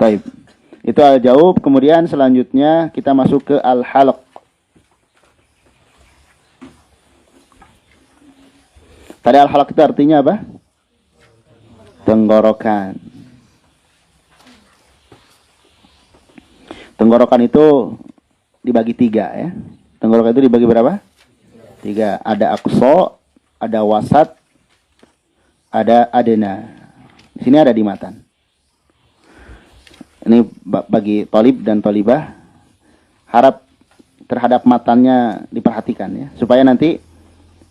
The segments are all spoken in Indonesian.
Baik. Itu al-jaub. Kemudian selanjutnya kita masuk ke al-halq. Tadi al-halq itu artinya apa? Tenggorokan. Tenggorokan itu dibagi 3 ya. Tenggorokan itu dibagi berapa? 3. Ada aqsa, ada wasat, ada adna. Di sini ada di matan. Ini bagi thalib dan thalibah, harap terhadap matannya diperhatikan ya, supaya nanti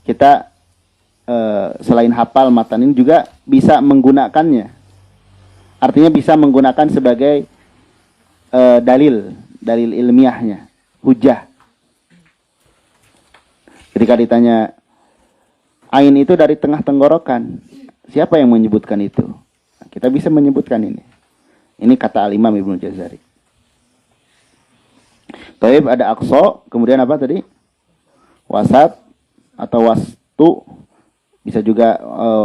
kita selain hafal matan ini juga bisa menggunakannya. Artinya bisa menggunakan sebagai dalil ilmiahnya, hujah. Ketika ditanya ain itu dari tengah tenggorokan, siapa yang menyebutkan itu? Kita bisa menyebutkan ini. Ini kata al-Imam Ibnu Jazari. Taib ada aqsa, kemudian apa tadi? Wasat atau wastu, bisa juga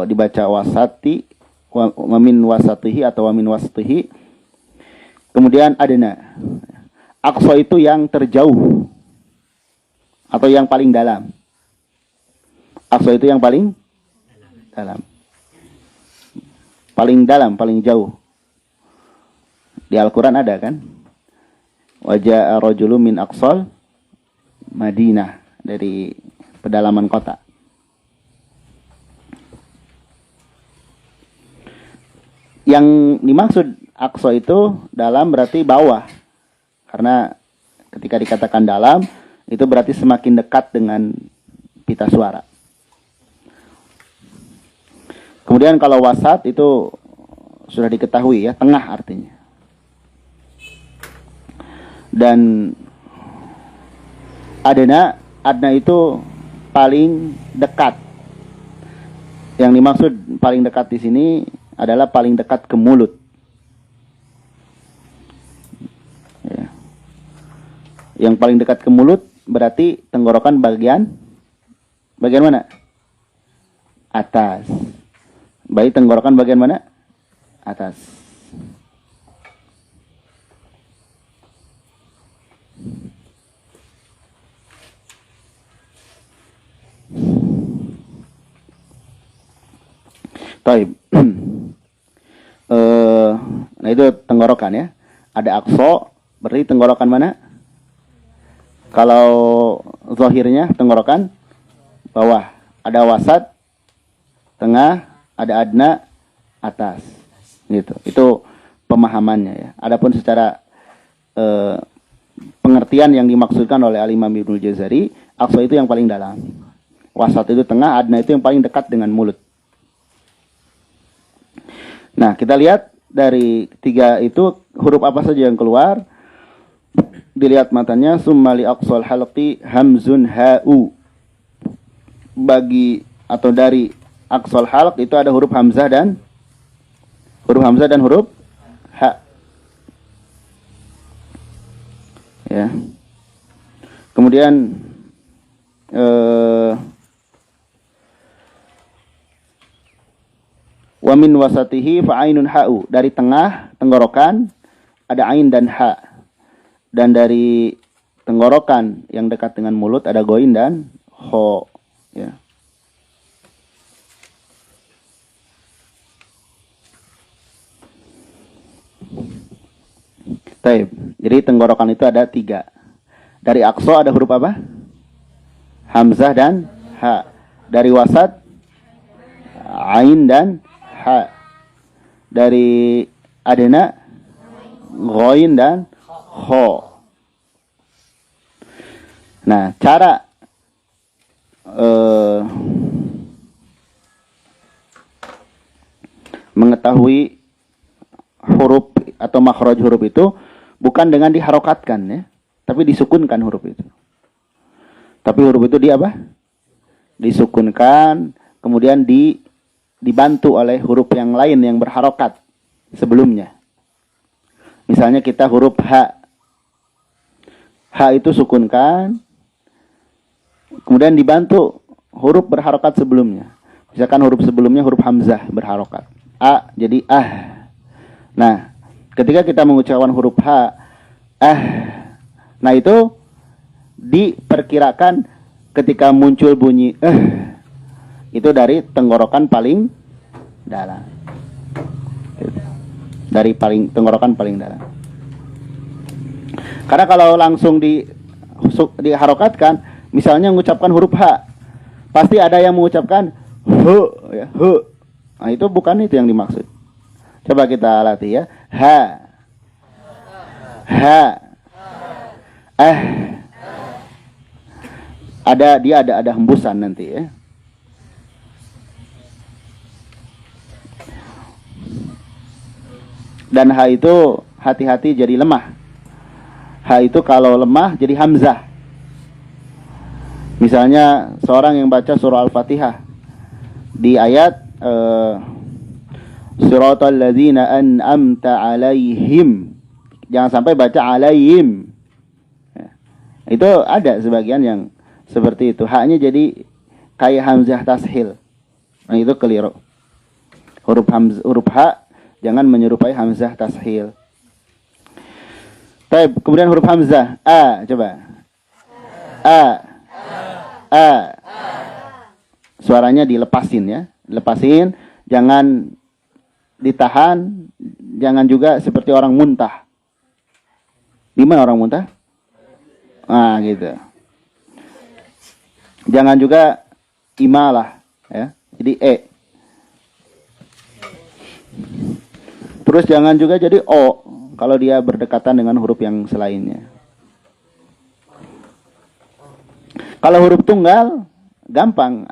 dibaca wasati, wamin wasatihi atau wamin wastihi. Kemudian adna. Aqsa itu yang terjauh atau yang paling dalam. Aqsa itu yang paling dalam. Paling dalam, paling jauh. Di Al-Quran ada kan? Wajah rajulun min aqsal Madinah, dari pedalaman kota. Yang dimaksud aqsa itu dalam berarti bawah. Karena ketika dikatakan dalam, itu berarti semakin dekat dengan pita suara. Kemudian kalau wasat itu sudah diketahui ya, tengah artinya. Dan adna itu paling dekat. Yang dimaksud paling dekat di sini adalah paling dekat ke mulut. Ya. Yang paling dekat ke mulut berarti tenggorokan bagian mana? Atas. Baik, tenggorokan bagian mana? Atas. Taib. Nah itu tenggorokan ya. Ada aqsa, berarti tenggorokan mana? Kalau zahirnya tenggorokan bawah. Ada wasat, tengah, ada adna, atas. Gitu. Itu pemahamannya ya. Adapun secara pengertian yang dimaksudkan oleh Al-Imam Ibnu Jazari, aqsa itu yang paling dalam. Wasat itu tengah, adna itu yang paling dekat dengan mulut. Nah, kita lihat dari 3 itu huruf apa saja yang keluar. Dilihat matanya, summa li aqsal halqi hamzun ha'u. Bagi atau dari aqsal halq itu ada huruf hamzah dan huruf ha. Ya. Kemudian wa min wasatihi fa ainun ha'u, dari tengah tenggorokan ada ain dan ha, dan dari tenggorokan yang dekat dengan mulut ada goin dan ho ya. Taib. Jadi tenggorokan itu ada 3. Dari aqsa ada huruf apa? Hamzah dan ha. Dari wasat ain dan ha. Dari adna ghain dan kho. Nah, cara mengetahui huruf atau makhraj huruf itu bukan dengan diharokatkan ya, tapi disukunkan huruf itu. Tapi huruf itu disukunkan, kemudian dibantu oleh huruf yang lain yang berharokat sebelumnya. Misalnya kita huruf H. H itu sukunkan, kemudian dibantu huruf berharokat sebelumnya. Misalkan huruf sebelumnya huruf hamzah berharokat. A jadi ah. Nah, ketika kita mengucapkan huruf H, nah itu diperkirakan ketika muncul bunyi itu dari tenggorokan paling dalam. Dari tenggorokan paling dalam. Karena kalau langsung diharokatkan, misalnya mengucapkan huruf H, pasti ada yang mengucapkan hu, ya, hu. Nah, itu bukan itu yang dimaksud. Coba kita latih ya. Ha. Ha. Ada hembusan nanti ya. Dan H itu hati-hati jadi lemah. H itu kalau lemah jadi hamzah. Misalnya seorang yang baca surah Al-Fatihah di ayat siratal ladzina an'amta alaihim. Jangan sampai baca alaihim. Ya. Itu ada sebagian yang seperti itu. H-nya jadi kayak hamzah tashil. Nah, itu keliru. Huruf H jangan menyerupai hamzah tashil. Baik, kemudian huruf hamzah. A, coba. A. Suaranya dilepasin ya. Lepasin, jangan ditahan, jangan juga seperti orang muntah. Gimana orang muntah? Nah, gitu. Jangan juga imalah ya. Jadi E. Terus jangan juga jadi O kalau dia berdekatan dengan huruf yang selainnya. Kalau huruf tunggal gampang.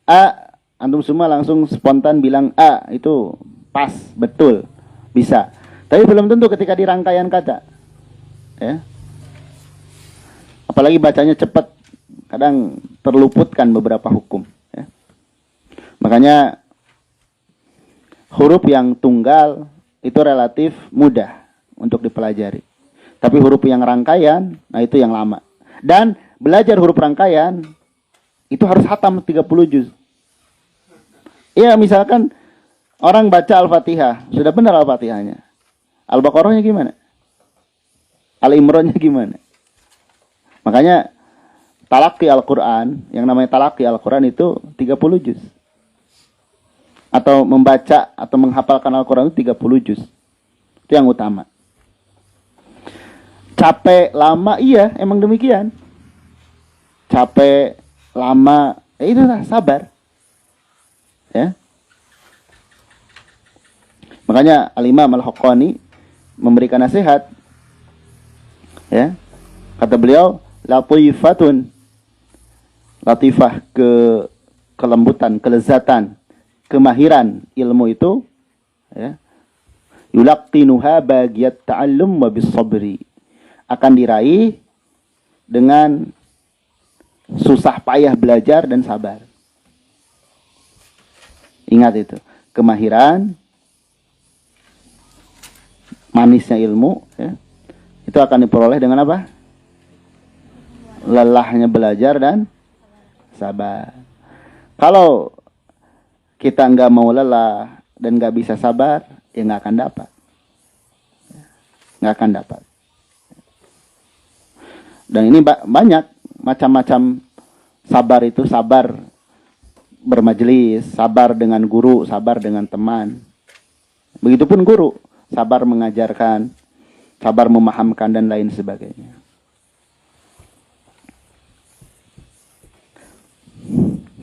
A, antum semua langsung spontan bilang A, itu pas, betul, bisa. Tapi belum tentu ketika di rangkaian kata. Ya. Apalagi bacanya cepat, kadang terluputkan beberapa hukum. Ya. Makanya huruf yang tunggal itu relatif mudah untuk dipelajari. Tapi huruf yang rangkaian, nah itu yang lama. Dan belajar huruf rangkaian itu harus hatam 30 juz. Iya, misalkan orang baca Al-Fatihah, sudah benar Al-Fatihahnya. Al-Baqarahnya gimana? Al-Imrannya gimana? Makanya talaqi Al-Quran, yang namanya talaqi Al-Quran itu 30 juz. Atau membaca atau menghafalkan Al-Quran itu 30 juz. Itu yang utama. Capek, lama, iya, emang demikian. Capek, lama, ya itulah sabar. Ya. Makanya Al-Imam Al-Haqqani memberikan nasihat. Ya. Kata beliau, latifatun. Latifah kelembutan, kelezatan, kemahiran ilmu itu ya. Yulaqtinuha bagiyat ta'allum wa bis-sabri. Akan diraih dengan susah payah belajar dan sabar. Ingat itu. Kemahiran, manisnya ilmu, ya, itu akan diperoleh dengan apa? Lelahnya belajar dan sabar. Kalau kita nggak mau lelah dan nggak bisa sabar, ya nggak akan dapat. Nggak akan dapat. Dan ini banyak macam-macam sabar itu, sabar bermajelis, sabar dengan guru, sabar dengan teman. Begitupun guru, sabar mengajarkan, sabar memahamkan dan lain sebagainya.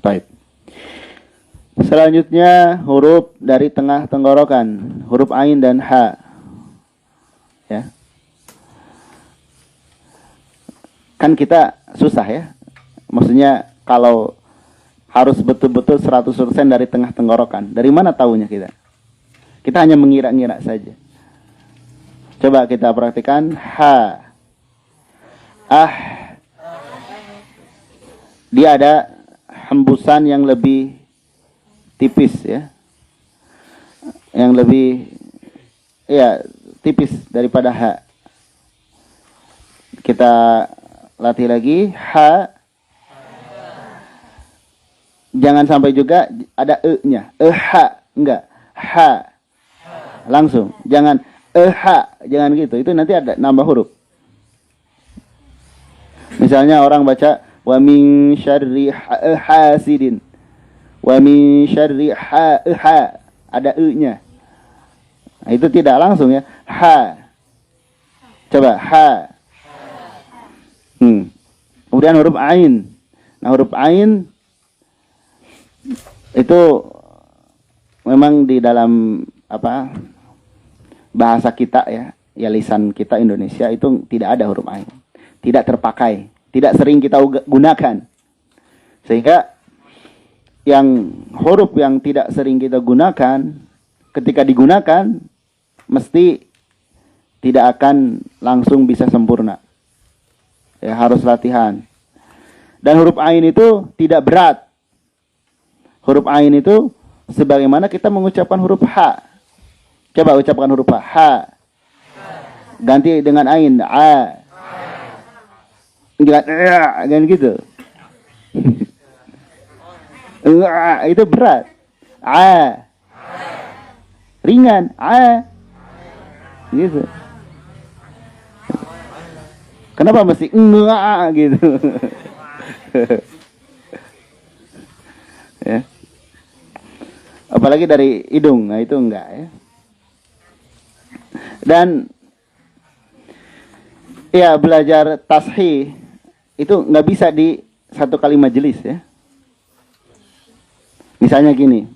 Baik. Selanjutnya huruf dari tengah tenggorokan, huruf ain dan ha. Ya. Kan kita susah ya. Maksudnya kalau harus betul-betul 100% dari tengah tenggorokan. Dari mana tahunya kita? Kita hanya mengira-ngira saja. Coba kita praktikan. Ha. Ah. Dia ada hembusan yang lebih tipis ya. Yang lebih ya tipis daripada ha. Kita latih lagi. Ha. Jangan sampai juga ada e-nya. Ha. Enggak. Ha. Langsung. Jangan ha. Jangan gitu. Itu nanti ada nambah huruf. Misalnya orang baca wa min syarri hasidin. Wa min syarri ha. Ada e-nya. Nah, itu tidak langsung ya. Ha. Coba ha. Kemudian huruf ain. Nah, huruf ain itu memang di dalam bahasa kita ya lisan kita Indonesia itu tidak ada huruf ain. Tidak terpakai, tidak sering kita gunakan. Sehingga yang huruf yang tidak sering kita gunakan, ketika digunakan mesti tidak akan langsung bisa sempurna. Ya, harus latihan. Dan huruf ain itu tidak berat. Huruf ain itu sebagaimana kita mengucapkan huruf ha. Coba ucapkan huruf ha. Ha. Ganti dengan ain. A. Jangan gitu. Itu berat. A. Ringan. A. Gitu. Kenapa mesti gitu? Ya. Apalagi dari hidung, nah itu enggak ya. Dan ya belajar tashih itu nggak bisa di satu kali majelis ya. Misalnya gini,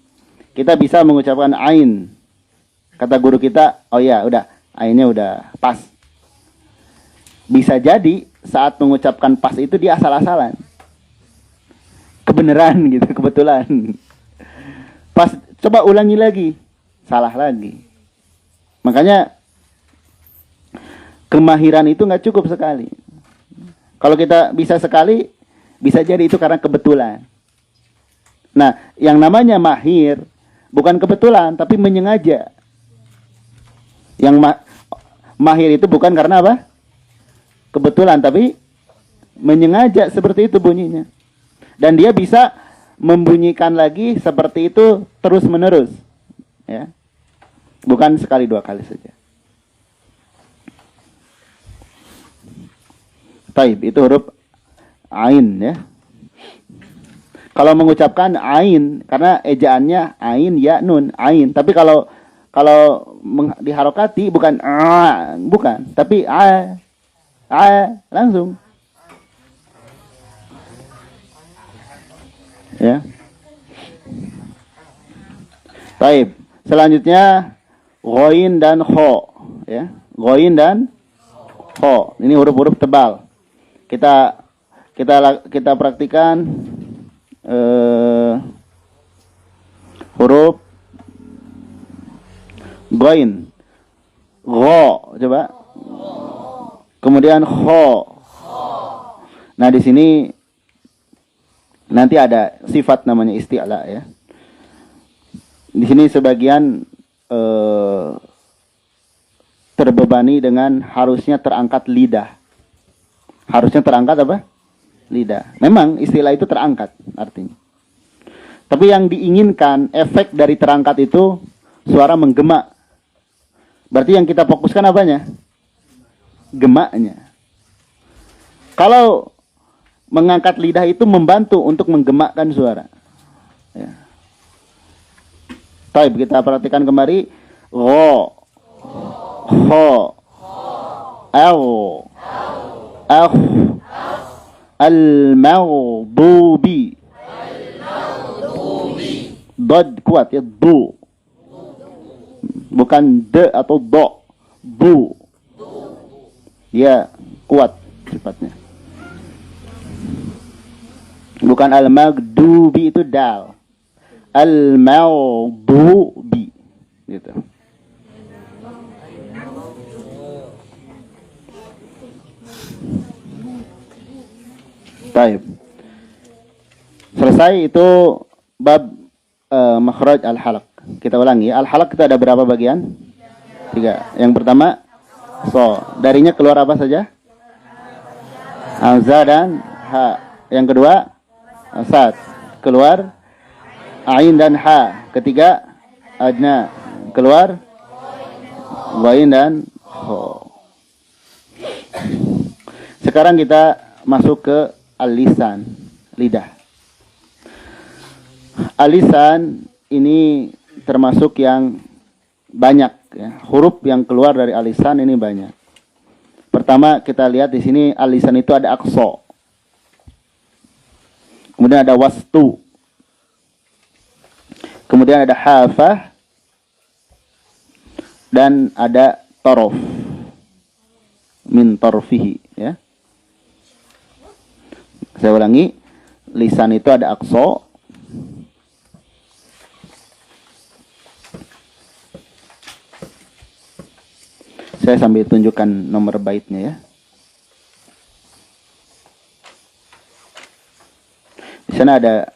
kita bisa mengucapkan ain. Kata guru kita, oh ya udah, ainnya udah pas. Bisa jadi saat mengucapkan pas itu dia asal-asalan. Kebenaran gitu, kebetulan. Pas, coba ulangi lagi. Salah lagi. Makanya kemahiran itu nggak cukup sekali. Kalau kita bisa sekali, bisa jadi itu karena kebetulan. Nah, yang namanya mahir bukan kebetulan, tapi menyengaja. Yang mahir itu bukan karena apa? Kebetulan, tapi menyengaja seperti itu bunyinya. Dan dia bisa membunyikan lagi seperti itu terus menerus, ya, bukan sekali dua kali saja. Taib, itu huruf ain ya. Kalau mengucapkan ain, karena ejaannya ain ya nun ain. Tapi kalau diharokati bukan bukan, tapi langsung. Ya. Taib. Selanjutnya ghain dan kha, ya. Ghain dan kha. Ini huruf-huruf tebal. Kita praktikan huruf ghain. Gha, coba. Kemudian kha. Nah, di sini nanti ada sifat namanya isti'la ya. Di sini sebagian terbebani dengan harusnya terangkat lidah. Harusnya terangkat apa? Lidah. Memang istilah itu terangkat artinya. Tapi yang diinginkan efek dari terangkat itu suara menggema. Berarti yang kita fokuskan apanya? Gemaknya. Kalau mengangkat lidah itu membantu untuk menggemakkan suara. Ya. Baik, kita perhatikan kembali. Gho, kho, al, al-maghdubi. Dod kuat ya, bu. Bukan de atau do. Bu. Dia kuat sifatnya. Bukan al-maghdubi itu dal. Al-maghdubi gitu. Baik. Selesai itu bab makhraj al-halaq. Kita ulangi. Al-halaq itu ada berapa bagian? Tiga. Yang pertama so. Darinya keluar apa saja? Hamzah dan ha. Yang kedua sad. Keluar ain dan ha. Ketiga adna. Keluar ghain dan ho. Sekarang kita masuk ke al-lisan, lidah. Al-lisan ini termasuk yang banyak ya. Huruf yang keluar dari al-lisan ini banyak. Pertama kita lihat di sini al-lisan itu ada aqsa. Kemudian ada wastu. Kemudian ada hafah dan ada torof. Min torfihi ya. Saya ulangi, lisan itu ada aqsa, saya sambil tunjukkan nomor baitnya ya. Di sana ada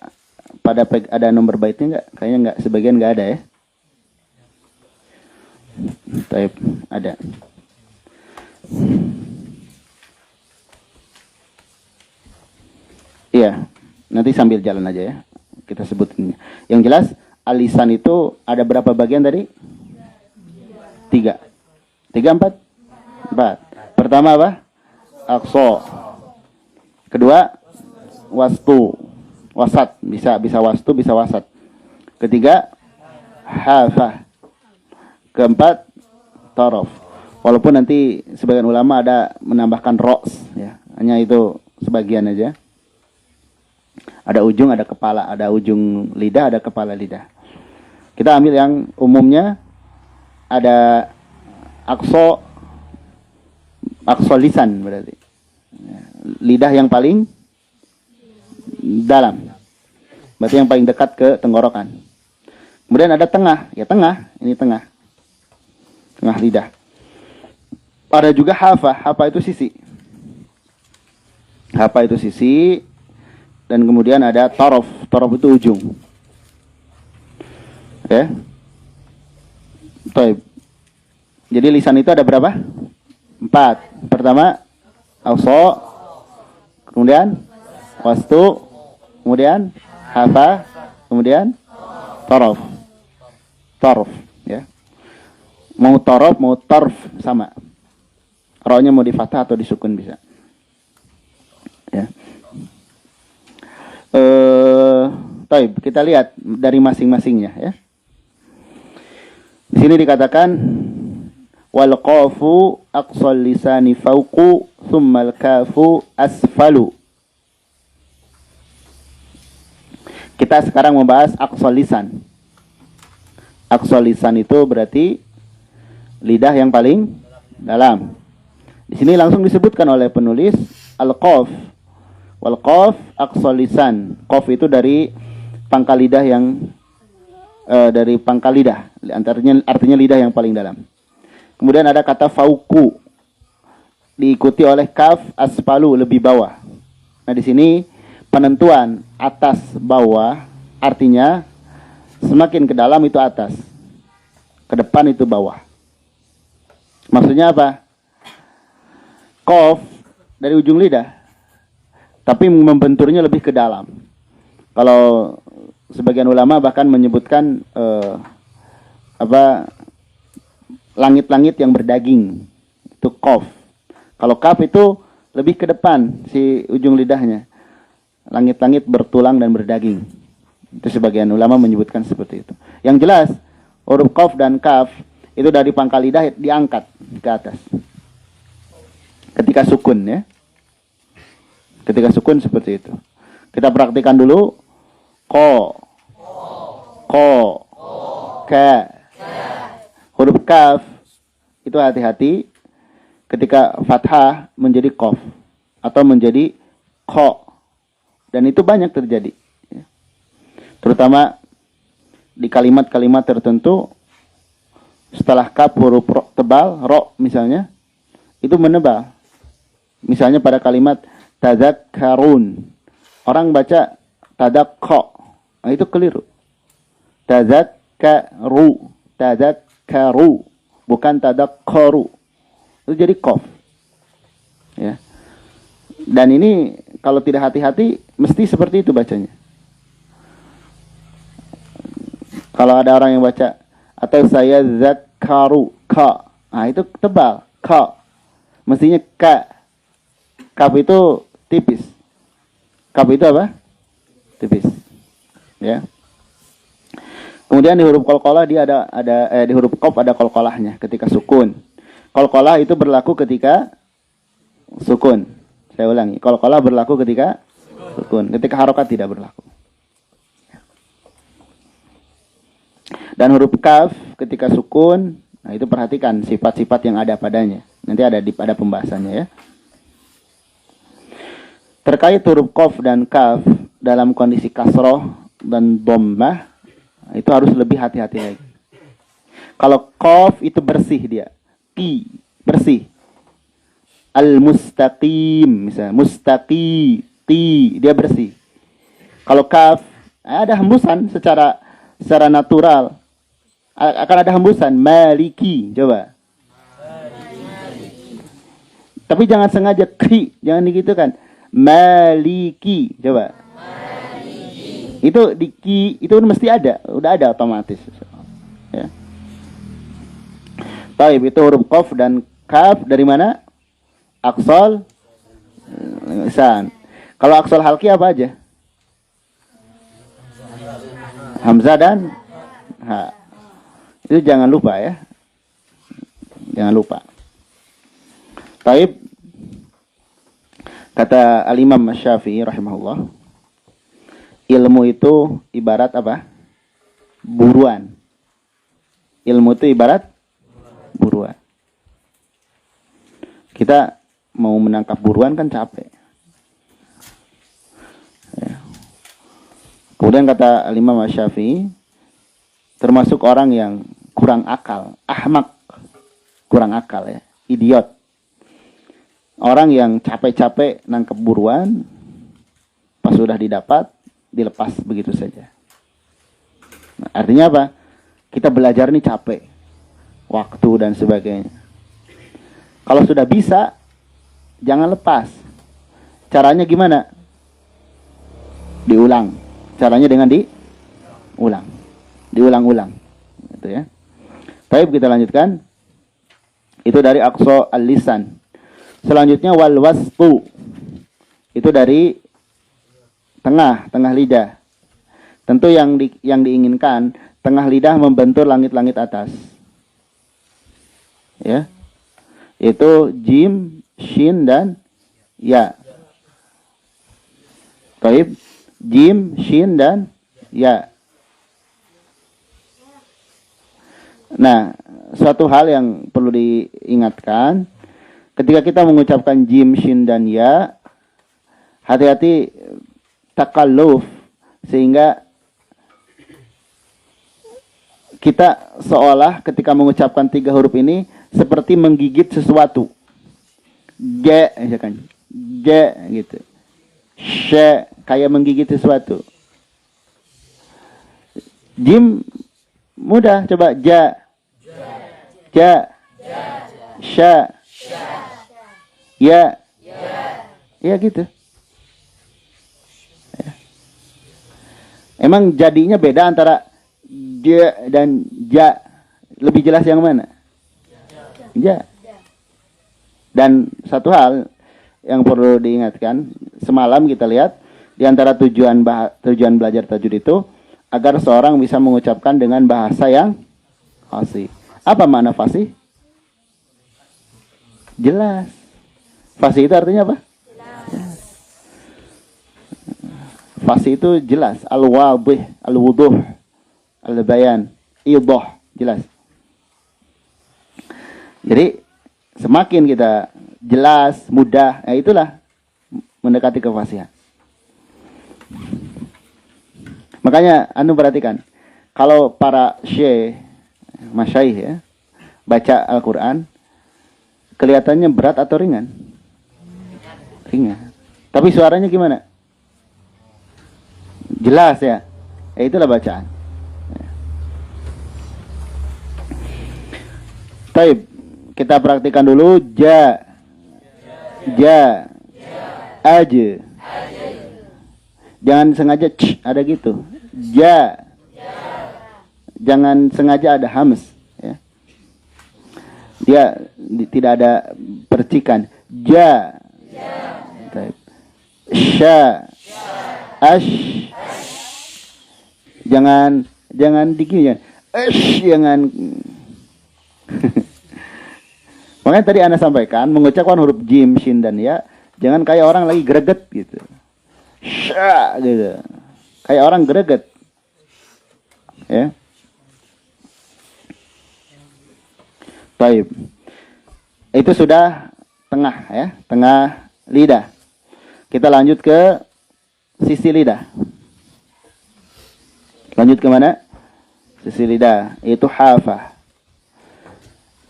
ada nomor baitnya enggak? Kayaknya enggak, sebagian enggak ada ya. Taib, ada. Iya, nanti sambil jalan aja ya. Kita sebutin. Yang jelas, al-lisan itu ada berapa bagian tadi? 3. 3, 4? 4. Pertama apa? Aqsa. Kedua, wastu. Wasat. Bisa wastu, bisa wasat. Ketiga, hafah. Keempat, torof. Walaupun nanti sebagian ulama ada menambahkan ro's ya. Hanya itu sebagian aja. Ada ujung, ada kepala, ada ujung lidah, ada kepala lidah. Kita ambil yang umumnya, ada aqsa lisan berarti. Lidah yang paling dalam. Berarti yang paling dekat ke tenggorokan. Kemudian ada tengah, ya tengah, ini tengah. Tengah lidah. Ada juga hafah, hafah itu sisi. Hafah itu sisi. Dan kemudian ada torof, torof itu ujung. Oke. Taib. Jadi lisan itu ada berapa? 4. Pertama, aqsa, kemudian wastu, kemudian hafa, kemudian torof. Torof, ya. Mau torof, mau torf sama. Ro-nya mau di fathah atau disukun bisa. Ya. Taib, kita lihat dari masing-masingnya ya. Di sini dikatakan wal qafu aqsal lisani fawqu thumma al kafu asfalu. Kita sekarang membahas aqsal lisan. Aqsal lisan itu berarti lidah yang paling dalam. Di sini langsung disebutkan oleh penulis al-qaf. Wal qaf aqsal lisan. Qaf itu dari pangkal lidah yang dari pangkal lidah, artinya lidah yang paling dalam. Kemudian ada kata fauku diikuti oleh kaf asfalu, lebih bawah. Nah, di sini penentuan atas bawah artinya semakin ke dalam itu atas, ke depan itu bawah. Maksudnya apa? Qaf dari ujung lidah, tapi membenturnya lebih ke dalam. Kalau sebagian ulama bahkan menyebutkan langit-langit yang berdaging, itu qaf. Kalau kaf itu lebih ke depan si ujung lidahnya, langit-langit bertulang dan berdaging. Itu sebagian ulama menyebutkan seperti itu. Yang jelas huruf qaf dan kaf itu dari pangkal lidah diangkat ke atas ketika sukun ya. Ketika sukun seperti itu. Kita praktikkan dulu. Ko, ka. Huruf kaf itu hati-hati ketika fathah menjadi qaf atau menjadi ko. Dan itu banyak terjadi. Terutama di kalimat-kalimat tertentu setelah kaf huruf tebal, ro misalnya, itu menebal. Misalnya pada kalimat tadzakkarun. Orang baca tadakko. Nah, itu keliru. Tadzakkaru. bukan tadakkaru. Itu jadi qaf. Ya. Dan ini kalau tidak hati-hati mesti seperti itu bacanya. Kalau ada orang yang baca atau saya zakaru ka, nah itu tebal ka, mestinya ka. Kaf itu tipis. Kaf itu apa? Tipis. Ya. Kemudian di huruf qalqalah dia di huruf qaf ada qalqalahnya ketika sukun. Qalqalah itu berlaku ketika sukun. Saya ulangi, qalqalah berlaku ketika sukun. Ketika harokat tidak berlaku. Dan huruf kaf ketika sukun, nah itu perhatikan sifat-sifat yang ada padanya. Nanti ada pembahasannya ya. Terkait huruf qaf dan kaf dalam kondisi kasroh dan dhammah, itu harus lebih hati-hati lagi. Kalau qaf itu bersih dia, ki bersih. Al-mustaqim misalnya, mustaqi, ti dia bersih. Kalau kaf ada hembusan secara natural. Akan ada hembusan maliki, coba. Tapi jangan sengaja ki, jangan digitukan. Maliki, coba. Itu di ki itu mesti ada, udah ada otomatis. Ya. Taib itu huruf qaf dan kaf dari mana? Aqsal lisan. Kalau aqsal halqi apa aja? Hamzah dan ha. Itu jangan lupa ya. Jangan lupa. Taib kata Al-Imam Asy-Syafi'i rahimahullah, ilmu itu ibarat apa? Buruan. Ilmu itu ibarat buruan. Kita mau menangkap buruan kan capek. Ya. Kemudian kata Al-Imam Asy-Syafi'i, termasuk orang yang kurang akal, ahmak, kurang akal ya, idiot. Orang yang capek-capek nangkep buruan, pas sudah didapat, dilepas begitu saja. Nah, artinya apa? Kita belajar nih capek, waktu dan sebagainya. Kalau sudah bisa, jangan lepas. Caranya gimana? Diulang. Caranya dengan diulang. Diulang-ulang. Gitu ya. Baik, kita lanjutkan. Itu dari aqsa al-lisan. Selanjutnya wal wasfu. Itu dari tengah lidah. Tentu yang diinginkan tengah lidah membentur langit-langit atas. Ya. Itu jim, shin dan ya. Baik, jim, shin dan ya. Nah, suatu hal yang perlu diingatkan, ketika kita mengucapkan jim, shin, dan ya, hati-hati takalluf, sehingga kita seolah ketika mengucapkan 3 huruf ini, seperti menggigit sesuatu. J, misalkan. J, gitu. Sh, kayak menggigit sesuatu. Jim, mudah, coba, ja. Ja, sya, ya, ya gitu. Ya. Emang jadinya beda antara ja dan ja. Lebih jelas yang mana? Ja. Dan satu hal yang perlu diingatkan, semalam kita lihat di antara tujuan belajar tajwid itu agar seorang bisa mengucapkan dengan bahasa yang fasih. Apa makna fasih? Jelas. Fasih itu artinya apa? Jelas. Fasih itu jelas. Al-wadih, al-wuduh, al-bayan, idoh, jelas. Jadi semakin kita jelas, mudah, ya itulah mendekati kefasihan. Makanya anu perhatikan, kalau para syekh, masyaikh ya, baca Al-Quran, kelihatannya berat atau ringan? Ringan. Tapi suaranya gimana? Jelas ya. Itulah bacaan. Taib. Kita praktikan dulu ja. Ja. Aja. Jangan sengaja ada gitu. Ja. Jangan sengaja ada hams, ya. Dia tidak ada percikan. Ja. Taib. Sya. Ash. Jangan digini ya. Ash, jangan. Makanya tadi Anda sampaikan mengucapkan huruf jim, shin dan ya, jangan kayak orang lagi greget gitu. Sya gitu. Kayak orang greget. Ya. Baik. Itu sudah tengah ya, tengah lidah. Kita lanjut ke sisi lidah. Lanjut ke mana? Sisi lidah, yaitu hafah.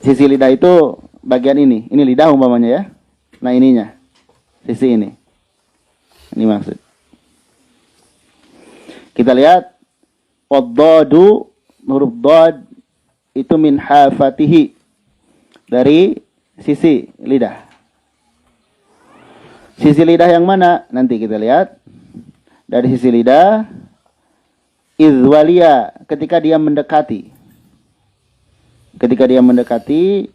Sisi lidah itu bagian ini. Ini lidah umpamanya ya. Nah ininya. Sisi ini. Ini maksud. Kita lihat. Waddadu, huruf dad itu min hafatihi. Dari sisi lidah. Sisi lidah yang mana? Nanti kita lihat. Dari sisi lidah. Izwalia. Ketika dia mendekati. Ketika dia mendekati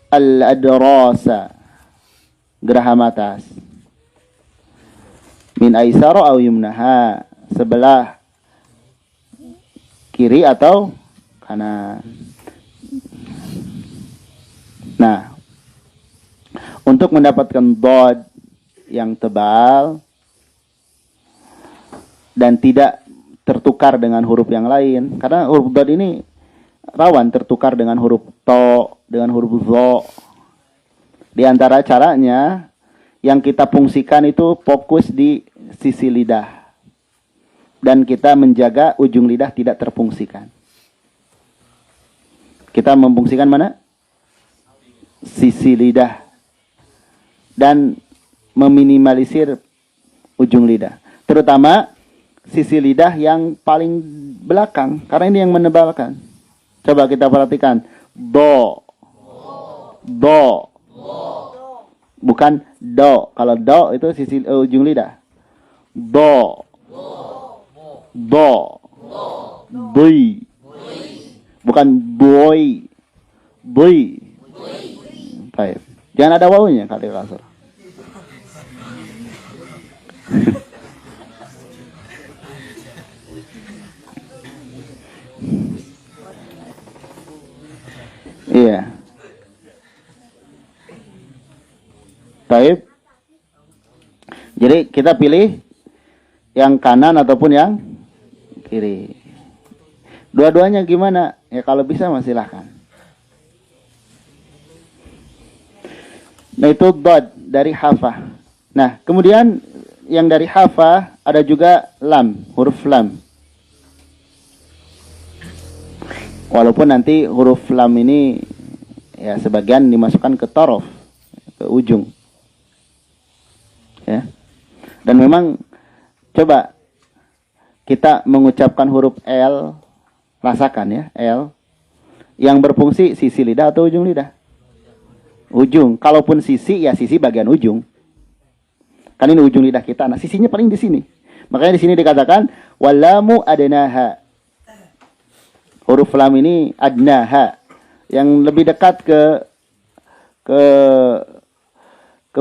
al-adrasa, geraham atas, min aisara au yumnaha, sebelah kiri atau kanan. Nah, untuk mendapatkan dad yang tebal dan tidak tertukar dengan huruf yang lain, karena huruf dad ini rawan tertukar dengan huruf to, dengan huruf zo. Di antara caranya yang kita fungsikan itu fokus di sisi lidah. Dan kita menjaga ujung lidah tidak terfungsikan. Kita memfungsikan mana? Sisi lidah. Dan meminimalisir ujung lidah. Terutama sisi lidah yang paling belakang. Karena ini yang menebalkan. Coba kita perhatikan. Do. Do. Bukan do. Kalau do itu sisi ujung lidah. Do. Do. Boy. Bukan boy. Boy. Baik. Jangan ada wawunya kali kasar. Iya. Baik. Jadi kita pilih yang kanan ataupun yang kiri. Dua-duanya gimana? Ya kalau bisa mah silahkan. Nah itu dad dari hafah. Nah kemudian yang dari hafah ada juga lam, huruf lam. Walaupun nanti huruf lam ini ya sebagian dimasukkan ke torof, ke ujung. Ya. Dan memang coba kita mengucapkan huruf L, rasakan ya, L yang berfungsi sisi lidah atau ujung lidah? Ujung. Kalaupun sisi ya sisi bagian ujung. Kan ini ujung lidah kita. Nah, sisinya paling di sini. Makanya di sini dikatakan walamu adnaha. Huruf lam ini adnaha, yang lebih dekat ke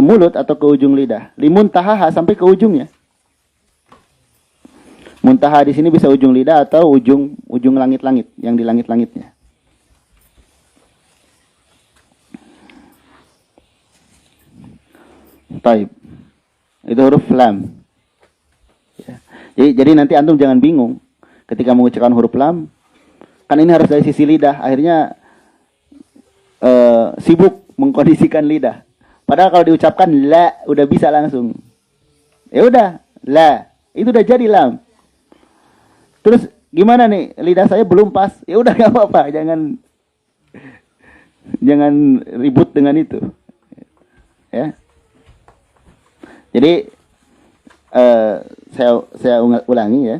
mulut atau ke ujung lidah. Limuntahaha, sampai ke ujungnya. Muntaha di sini bisa ujung lidah atau ujung langit-langit, yang di langit-langitnya. Taib. Itu huruf lam. Ya. Jadi nanti antum jangan bingung ketika mengucapkan huruf lam. Kan ini harus dari sisi lidah. Akhirnya sibuk mengkondisikan lidah. Padahal kalau diucapkan la, udah bisa langsung. Ya udah, la. Itu udah jadi lam. Terus gimana nih? Lidah saya belum pas. Ya udah gak apa-apa. Jangan ribut dengan itu. Ya. Jadi saya ulangi ya.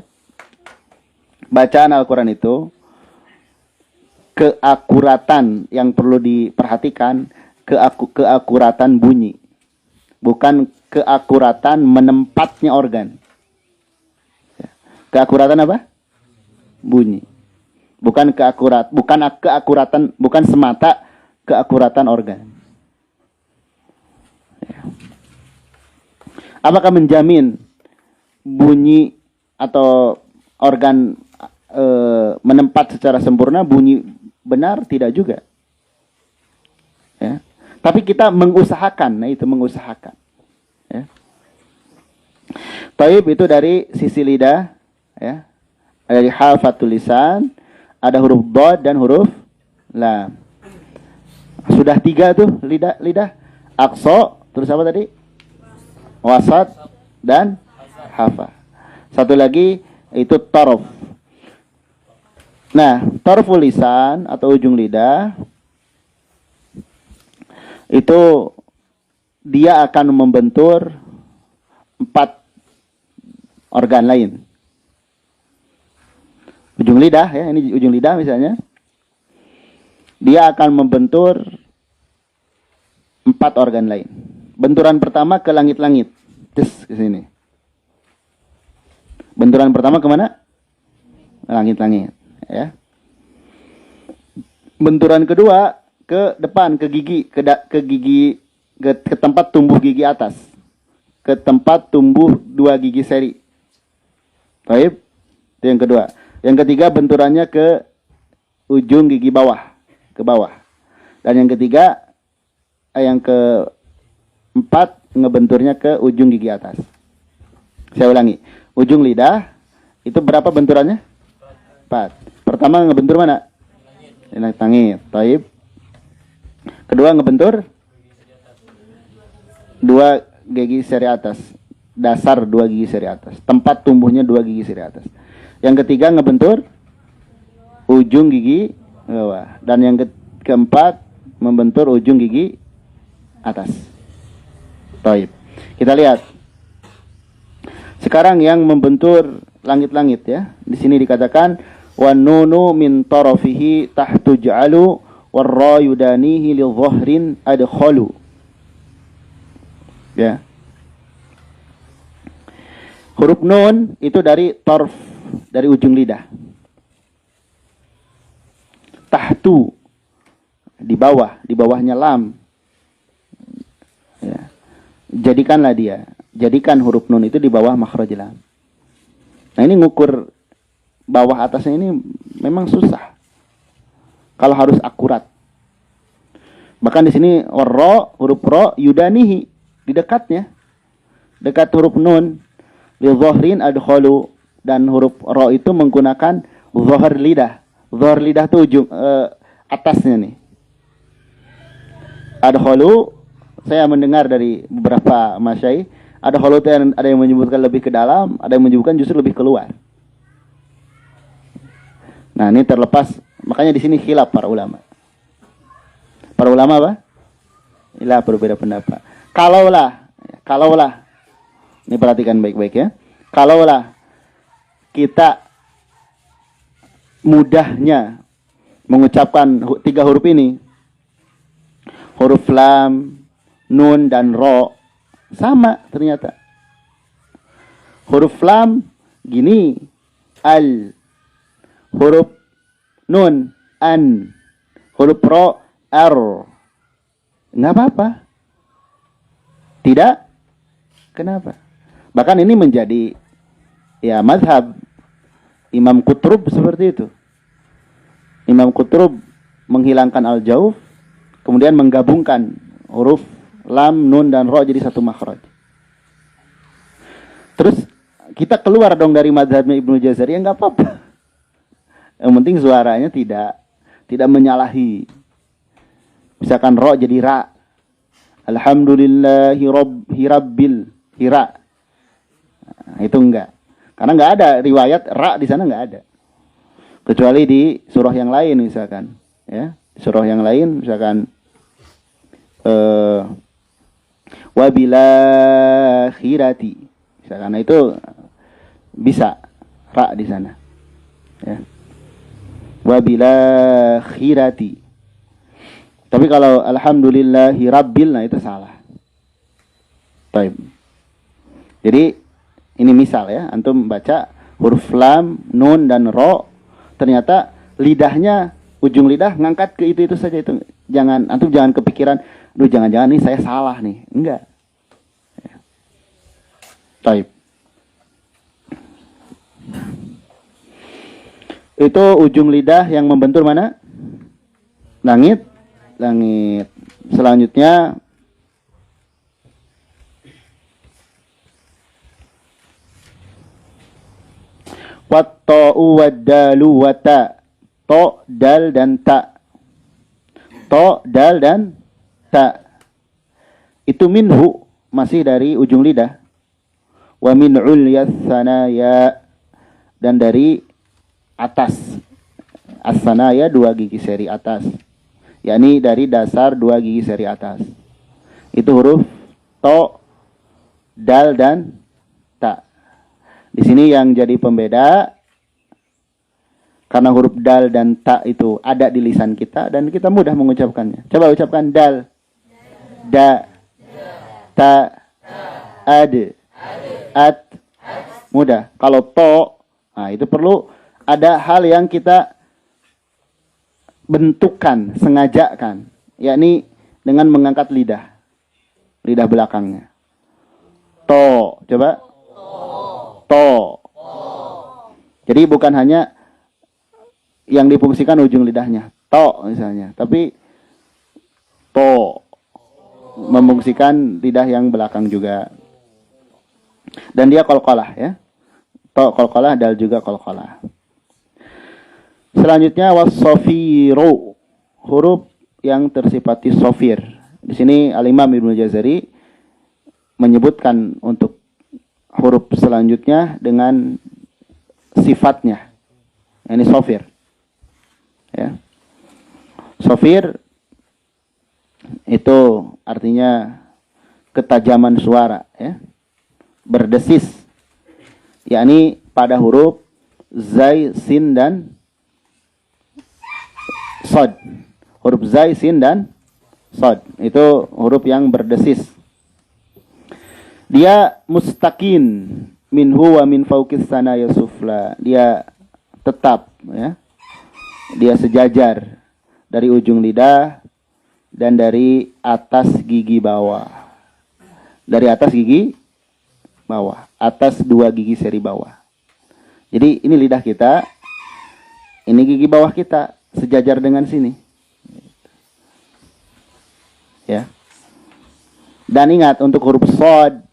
Bacaan Al-Quran itu keakuratan yang perlu diperhatikan, keakuratan bunyi, bukan keakuratan menempatnya organ. Keakuratan apa? Bunyi. Bukan keakuratan, bukan semata keakuratan organ. Apakah menjamin bunyi atau organ menempat secara sempurna, bunyi benar? Tidak juga. Ya. Tapi kita mengusahakan, nah itu mengusahakan. Ya. Taib itu dari sisi lidah, ya. Dari hafatul lisan, ada huruf dad dan huruf lam. Sudah 3 tuh lidah. Aqsa, terus apa tadi? Wasat dan hafa. Satu lagi itu taraf. Nah, tarful lisan atau ujung lidah itu dia akan membentur 4 organ lain. Ujung lidah, ya, ini ujung lidah misalnya. Dia akan membentur 4 organ lain. Benturan pertama ke langit-langit. Terus ke sini. Benturan pertama kemana? Langit-langit. Ya. Benturan kedua ke depan, ke gigi, ke tempat tumbuh gigi atas. Ke tempat tumbuh 2 gigi seri. Baik. Itu yang kedua. Yang ketiga benturannya ke ujung gigi bawah, ke bawah. Dan yang ketiga, yang keempat ngebenturnya ke ujung gigi atas. Saya ulangi, ujung lidah itu berapa benturannya? 4. Pertama ngebentur mana? Langit. Taib. Kedua ngebentur 2 gigi seri atas, dasar 2 gigi seri atas, tempat tumbuhnya 2 gigi seri atas. Yang ketiga ngebentur ujung gigi bawah. Dan yang keempat membentur ujung gigi atas. Taib. Kita lihat. Sekarang yang membentur langit-langit, ya. Di sini dikatakan wan nunu min tarafihi tahtu ja'alu war ra yudanihi li dhahrin adkhalu. Ya. Huruf nun itu dari tarf, dari ujung lidah. Tahtu, di bawah, di bawahnya lam. Ya. Jadikan huruf nun itu di bawah makhraj lam. Nah, ini ngukur bawah atasnya ini memang susah. Kalau harus akurat. Bahkan di sini warra, huruf ra yudanihi, di dekatnya. Dekat huruf nun. Li dhahrin adkhalu, dan huruf ra itu menggunakan zahar lidah. Zahar lidah itu ujung atasnya nih. Adkhalu, saya mendengar dari beberapa masyayikh, adkhalu itu ada yang menyebutkan lebih ke dalam, ada yang menyebutkan justru lebih keluar. Nah, ini terlepas, makanya di sini khilaf para ulama. Para ulama apa? Ilah berbeda pendapat. Kalaulah ini perhatikan baik-baik, ya. Kalaulah kita mudahnya mengucapkan 3 huruf ini, huruf lam, nun, dan ro, sama ternyata. Huruf lam gini, al. Huruf nun, an. Huruf ro, ar. Nggak apa-apa. Tidak? Kenapa? Bahkan ini menjadi ya mazhab Imam Qutrub seperti itu. Imam Qutrub menghilangkan al-jauf, kemudian menggabungkan huruf lam, nun, dan ro jadi satu makhraj. Terus kita keluar dong dari mazhabnya Ibnu Jazari, ya nggak apa-apa. Yang penting suaranya tidak menyalahi. Misalkan ro jadi ra. Alhamdulillahi rabbil hira. Nah, itu enggak. Karena enggak ada riwayat ra di sana, enggak ada. Kecuali di surah yang lain misalkan, ya. Surah yang lain misalkan wabilakhirati. Misalkan itu bisa ra di sana. Ya. wa bil akhirati. Tapi kalau alhamdulillahi rabbil, nah itu salah. Baik. Jadi ini misal ya, antum baca huruf lam, nun dan ro, ternyata lidahnya, ujung lidah ngangkat ke itu saja, itu jangan, antum jangan kepikiran, duh jangan-jangan nih saya salah nih, enggak. Baik. Itu ujung lidah yang membentur mana? Langit. Langit. Selanjutnya wat-ta'u wad-dalu wa ta. To, dal dan ta. To, dal dan ta. Itu minhu, masih dari ujung lidah. Wa min ulyas sanaya, dan dari atas. As-sanaya, dua gigi seri atas. Yakni dari dasar dua gigi seri atas. Itu huruf to, dal dan ta. Di sini yang jadi pembeda, karena huruf dal dan ta itu ada di lisan kita dan kita mudah mengucapkannya. Coba ucapkan dal, da, ta, ad, at. Mudah. Kalau to, nah itu perlu ada hal yang kita bentukkan, sengajakan, yakni dengan mengangkat lidah belakangnya. To, coba. To. Jadi bukan hanya yang difungsikan ujung lidahnya, to misalnya, tapi to memfungsikan lidah yang belakang juga. Dan dia qalqalah ya. To qalqalah, dal juga qalqalah. Selanjutnya was-safiru, huruf yang tersifati sofir. Di sini Al-Imam Ibnu Jazari menyebutkan untuk huruf selanjutnya dengan sifatnya. Ini sofir. Ya. Sofir itu artinya ketajaman suara, ya. Berdesis. Yakni pada huruf zai, sin dan sod. Huruf zai, sin dan sod. Itu huruf yang berdesis. Dia mustaqin minhu wa min fauqis sanaya sufla. Dia tetap ya. Dia sejajar dari ujung lidah dan dari atas gigi bawah. Dari atas gigi bawah, atas dua gigi seri bawah. Jadi ini lidah kita, ini gigi bawah kita sejajar dengan sini. Ya. Dan ingat untuk huruf shad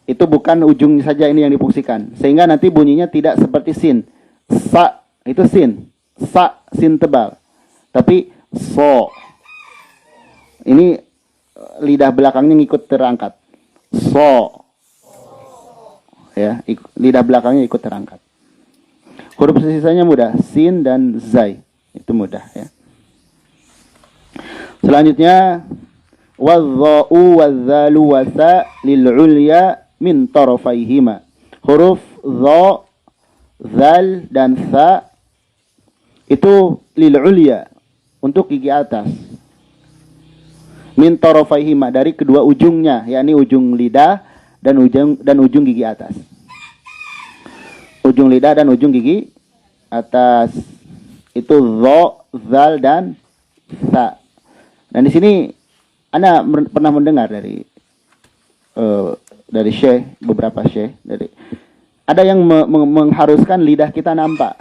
itu bukan ujung saja ini yang difungsikan, sehingga nanti bunyinya tidak seperti sin. Sa itu sin, sa sin tebal. Tapi so ini lidah belakangnya ngikut terangkat. So ya, lidah belakangnya ikut terangkat. Huruf sisanya mudah, sin dan zai. Itu mudah ya. Selanjutnya wadh-dha'u wadh-dhalu wa tha lil 'ulya min tarafaihima. Huruf dha, zal dan tha itu lil 'ulya, untuk gigi atas. Min tarafaihima, dari kedua ujungnya, yakni ujung lidah dan ujung gigi atas. Ujung lidah dan ujung gigi atas itu dha, zal dan tha. Dan di sini Anda pernah mendengar dari syekh, beberapa syekh, ada yang mengharuskan lidah kita nampak.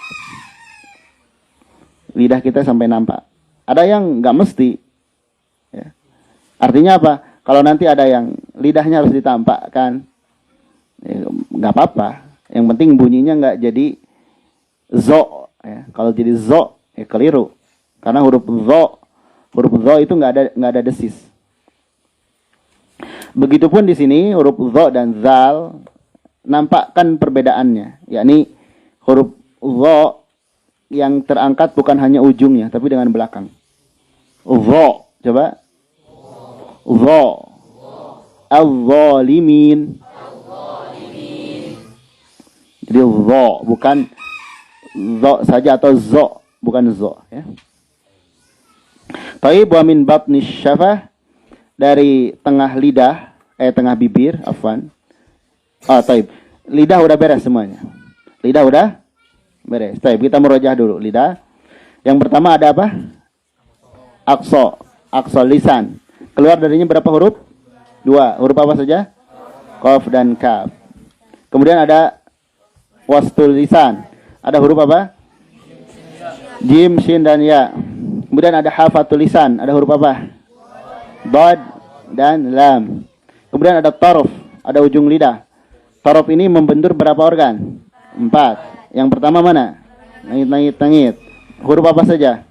Lidah kita sampai nampak. Ada yang nggak mesti. Ya. Artinya apa? Kalau nanti ada yang lidahnya harus ditampakkan, ya, nggak apa-apa. Yang penting bunyinya nggak jadi zo. Ya. Kalau jadi zo, ya keliru. Karena huruf zo itu nggak ada desis. Begitupun di sini huruf zo dan zal nampakkan perbedaannya. Yakni huruf zo yang terangkat bukan hanya ujungnya, tapi dengan belakang. Zo, coba. Zo. Al-zalimin. Jadi zo, bukan zo saja atau zo. bukan zo ya. Taib wa min batni syafah, dari tengah lidah, tengah bibir, afwan. Taib. Lidah udah beres semuanya. Lidah udah beres. Taib, kita merojah dulu lidah. Yang pertama ada apa? Aqsa lisan. Keluar darinya berapa huruf? 2. Huruf apa saja? Qaf dan kaf. Kemudian ada wastul lisan. Ada huruf apa? Jim, shin dan ya. Kemudian ada hafatul lisan. Ada huruf apa? Dad dan lam. Kemudian ada taraf. Ada ujung lidah. Taraf ini membentur berapa organ? 4. Yang pertama mana? Nangit. Huruf apa saja?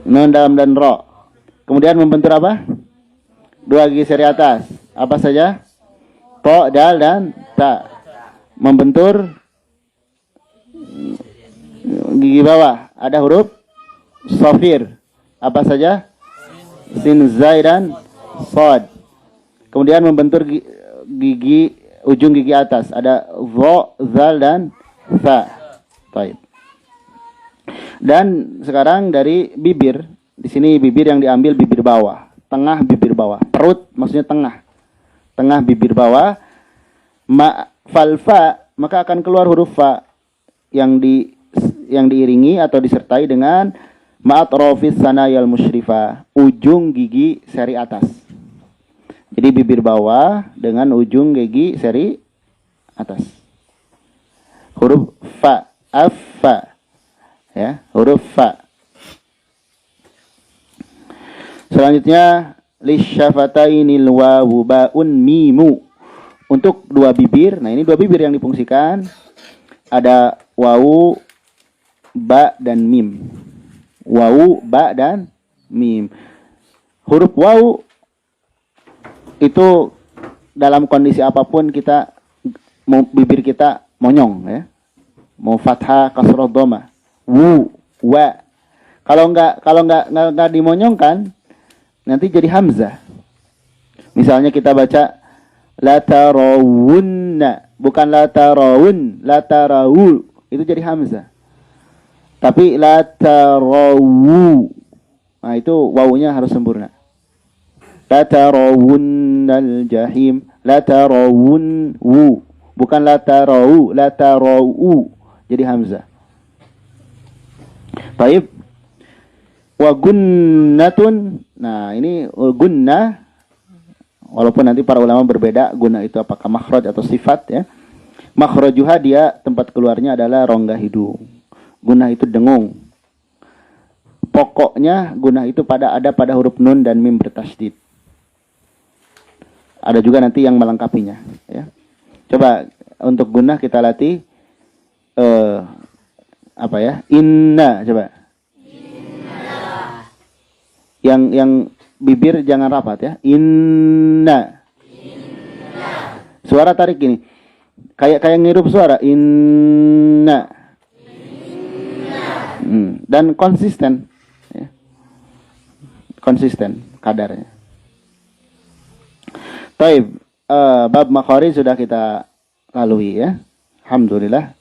Nun, dalam dan ro. Kemudian membentur apa? 2 gigi seri atas. Apa saja? To, dal dan ta. Membentur gigi bawah. Ada huruf sofir. Apa saja? Sin, zai dan sod. Kemudian membentur gigi ujung gigi atas. Ada vo, zal dan fa. Baik. Dan sekarang dari bibir. Di sini bibir yang diambil bibir bawah, tengah bibir bawah. Perut maksudnya tengah. Tengah bibir bawah. Falfa, maka akan keluar huruf fa yang diiringi atau disertai dengan ma'atrofis sanayal musyrifah, ujung gigi seri atas. Jadi bibir bawah dengan ujung gigi seri atas. Huruf fa, affa. Ya, huruf fa. Selanjutnya lisyafatainil wawu ba'un mimu. Untuk 2 bibir, nah ini 2 bibir yang difungsikan. Ada wawu, ba dan mim. Wawu, ba dan mim. Huruf wawu itu dalam kondisi apapun kita bibir kita monyong ya. Mau fathah, kasrah, dhamma. Wu, wa. Kalau enggak dimonyongkan nanti jadi hamzah. Misalnya kita baca la tarawunna, bukan la tarawun, la tarawu, itu jadi hamzah. Tapi la tarawu, nah itu wawunya harus sempurna. La tarawunnal jahim, la tarawun wu, bukan la tarawu, la tarawu, jadi hamzah. Baik. Wa gunnatun. Nah, ini gunnah, walaupun nanti para ulama berbeda gunnah itu apakah makhraj atau sifat ya. Makhrajuha, dia tempat keluarnya adalah rongga hidung. Gunnah itu dengung. Pokoknya gunnah itu ada pada huruf nun dan mim bertasydid. Ada juga nanti yang melengkapinya ya. Coba untuk gunnah kita latih apa ya? Inna, coba. Yang bibir jangan rapat ya. Inna. Suara tarik gini. Kayak ngirup suara. Inna. Dan konsisten ya. Konsisten kadarnya. Taib, bab makharij sudah kita lalui ya. Alhamdulillah.